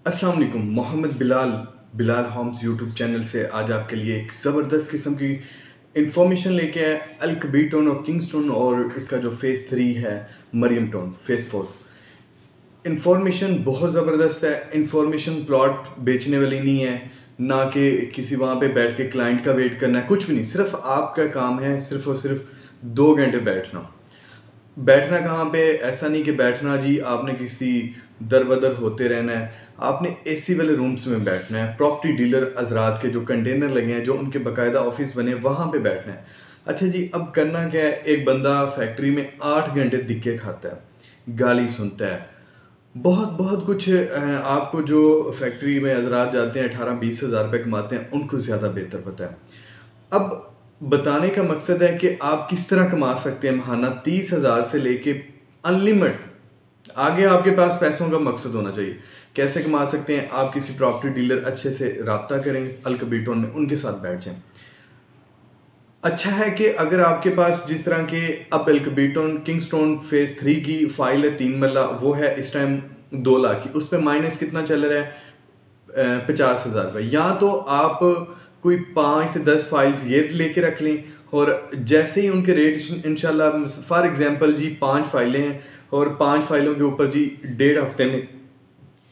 अस्सलाम वालेकुम। Mohammad Bilal Homes YouTube channel से आज आपके लिए एक ज़बरदस्त किस्म की इंफॉर्मेशन लेके आए अल-कबीर टाउन और किंग्स्टन और इसका जो फ़ेज़ 3 है मरियम टाउन फ़ेज़ 4। इंफॉर्मेशन बहुत ज़बरदस्त है। इंफॉर्मेशन प्लॉट बेचने वाली नहीं है, ना कि किसी वहाँ पे बैठ के क्लाइंट का वेट करना है, कुछ भी नहीं। सिर्फ आपका काम है सिर्फ और सिर्फ 2 घंटे बैठना। बैठना कहाँ पे, ऐसा नहीं कि बैठना जी आपने किसी दर बदर होते रहना है। आपने एसी वाले रूम्स में बैठना है। प्रॉपर्टी डीलर हजरात के जो कंटेनर लगे हैं, जो उनके बाकायदा ऑफिस बने, वहाँ पे बैठना है। अच्छा जी, अब करना क्या है, एक बंदा फैक्ट्री में 8 घंटे धिक्के खाता है, गाली सुनता है, बहुत बहुत कुछ आपको जो फैक्ट्री में हजरात जाते हैं 18-20 हज़ार रुपये कमाते हैं, उनको ज़्यादा बेहतर पता है। अब बताने का मकसद है कि आप किस तरह कमा सकते हैं महाना 30,000 से लेके अनलिमिट। आगे आपके पास पैसों का मकसद होना चाहिए। कैसे कमा सकते हैं, आप किसी प्रॉपर्टी डीलर अच्छे से रब्ता करें अल-कबीर टाउन में, उनके साथ बैठ जाएं। अच्छा है कि अगर आपके पास जिस तरह के अब अल-कबीर टाउन किंग्स्टन फ़ेज़ 3 की फ़ाइल है 3 मरला, वो है इस टाइम 2 लाख की। उस पे माइनस कितना चल रहा है, 50,000 रुपये। या तो आप कोई 5 से 10 फाइल्स ये लेके रख लें, और जैसे ही उनके रेट इंशाल्लाह, फॉर एग्जांपल जी 5 फाइलें हैं और 5 फाइलों के ऊपर जी 1.5 हफ्ते में,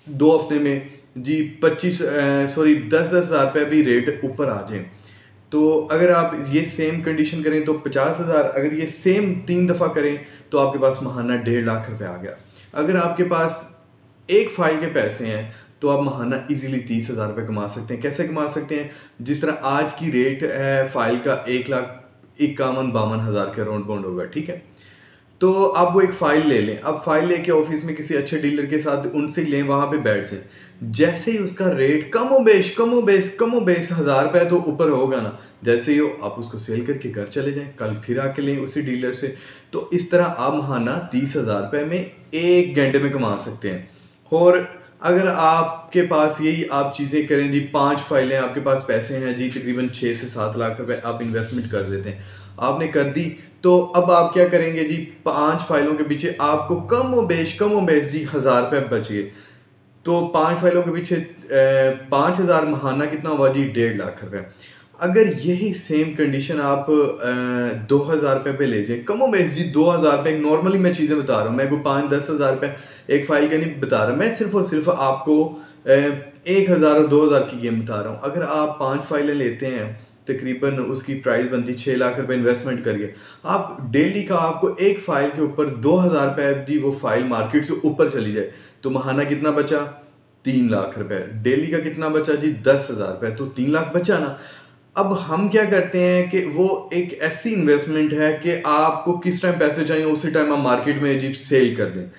2 हफ्ते में जी 10-10 हज़ार रुपये भी रेट ऊपर आ जाए, तो अगर आप ये सेम कंडीशन करें तो 50,000, अगर ये सेम 3 दफ़ा करें तो आपके पास महाना 1.5 लाख रुपये आ गया। अगर आपके पास एक फाइल के पैसे हैं तो आप महाना इजीली 30,000 रुपये कमा सकते हैं। कैसे कमा सकते हैं, जिस तरह आज की रेट है फाइल का 1,51,52,000 के अराउंड बाउंड होगा, ठीक है। तो आप वो एक फ़ाइल ले लें। अब फ़ाइल लेके ऑफिस में किसी अच्छे डीलर के साथ उनसे ही लें, वहाँ पे बैठ जाएं। जैसे ही उसका रेट कमो बेश 1,000 रुपये तो ऊपर होगा ना, जैसे ही हो आप उसको सेल करके घर चले जाएं, कल फिर आके लें उसी डीलर से। तो इस तरह आप महाना 30,000 रुपये में 1 घंटे में कमा सकते हैं। और अगर आपके पास यही आप चीज़ें करें जी, 5 फाइलें आपके पास पैसे हैं जी, तकरीबन 6 से 7 लाख रुपए आप इन्वेस्टमेंट कर देते हैं, आपने कर दी। तो अब आप क्या करेंगे जी, 5 फाइलों के पीछे आपको कमो बेश जी 1,000 रुपये बचिए। तो 5 फाइलों के पीछे 5,000 महाना कितना हुआ जी, 1.5 लाख रुपए। अगर यही सेम कंडीशन आप 2,000 रुपये पे ले जाएं, कमो बेश जी 2,000 रुपये, नॉर्मली मैं चीज़ें बता रहा हूँ, मैं कोई 5-10 हज़ार रुपये एक फाइल का नहीं बता रहा, मैं सिर्फ और सिर्फ आपको 1,000 और 2,000 की गेम बता रहा हूँ। अगर आप 5 फाइलें लेते हैं, तकरीबन उसकी प्राइस बनती 6 लाख रुपए इन्वेस्टमेंट करिए, आप डेली का आपको एक फाइल के ऊपर 2,000 रुपये जी, वो फाइल मार्केट से ऊपर चली जाए तो महाना कितना बचा, 3 लाख रुपए। डेली का कितना बचा जी, 10,000 रुपये, तो 3 लाख बचा ना। अब हम क्या करते हैं कि वो एक ऐसी इन्वेस्टमेंट है कि आपको किस टाइम पैसे चाहिए उसी टाइम आप मार्केट में जी सेल कर दें।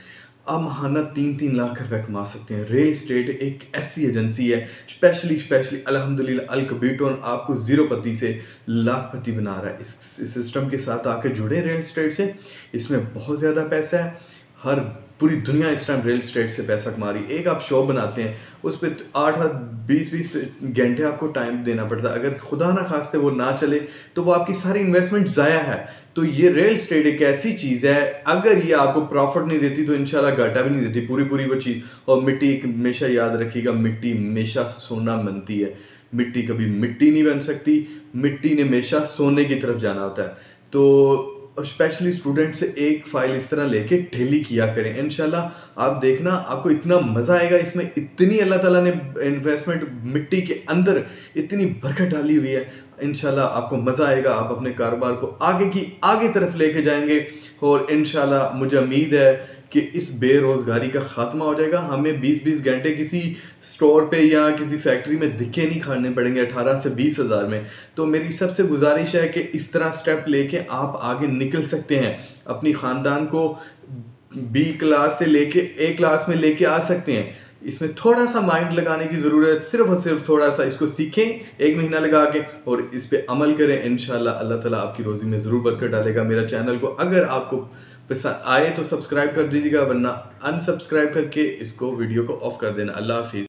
आप महाना 3-3 लाख रुपए कमा सकते हैं। रियल एस्टेट एक ऐसी एजेंसी है, स्पेशली अल्हम्दुलिल्लाह अल-कबीर टाउन आपको ज़ीरोपति से लाखपति बना रहा है। इस सिस्टम के साथ आकर जुड़े रियल एस्टेट से, इसमें बहुत ज़्यादा पैसा है। हर पूरी दुनिया इस टाइम रियल एस्टेट से पैसा कमा रही है। एक आप शॉप बनाते हैं, उस पर 8-8 20-20 घंटे आपको टाइम देना पड़ता है। अगर खुदा ना खास्ते वो ना चले तो वो आपकी सारी इन्वेस्टमेंट ज़ाया है। तो ये रियल एस्टेट एक ऐसी चीज़ है, अगर ये आपको प्रॉफिट नहीं देती तो इंशाल्लाह घाटा भी नहीं देती, पूरी वो चीज़। और मिट्टी एक हमेशा याद रखिएगा, मिट्टी हमेशा सोना बनती है, मिट्टी कभी मिट्टी नहीं बन सकती। मिट्टी ने हमेशा सोने की तरफ जाना होता है। तो और स्पेशली स्टूडेंट से एक फाइल इस तरह लेके डेली किया करें, इंशाल्लाह आप देखना आपको इतना मज़ा आएगा। इसमें इतनी अल्लाह ताला ने इन्वेस्टमेंट मिट्टी के अंदर इतनी बरकत डाली हुई है, इंशाल्लाह आपको मज़ा आएगा। आप अपने कारोबार को आगे तरफ लेके जाएंगे, और इंशाल्लाह मुझे उम्मीद है कि इस बेरोज़गारी का ख़ात्मा हो जाएगा। हमें 20-20 घंटे किसी स्टोर पे या किसी फैक्ट्री में धिक्के नहीं खाने पड़ेंगे 18 से 20 हज़ार में। तो मेरी सबसे गुजारिश है कि इस तरह स्टेप लेके आप आगे निकल सकते हैं, अपनी ख़ानदान को बी क्लास से लेके ए क्लास में लेके आ सकते हैं। इसमें थोड़ा सा माइंड लगाने की ज़रूरत है, सिर्फ और सिर्फ थोड़ा सा इसको सीखें 1 महीना लगा के, और इस पे अमल करें। इंशाल्लाह अल्लाह ताला आपकी रोज़ी में ज़रूर बरकत डालेगा। मेरा चैनल को अगर आपको पसंद आए तो सब्सक्राइब कर दीजिएगा, वरना अनसब्सक्राइब करके इसको वीडियो को ऑफ कर देना। अल्लाह हाफिज़।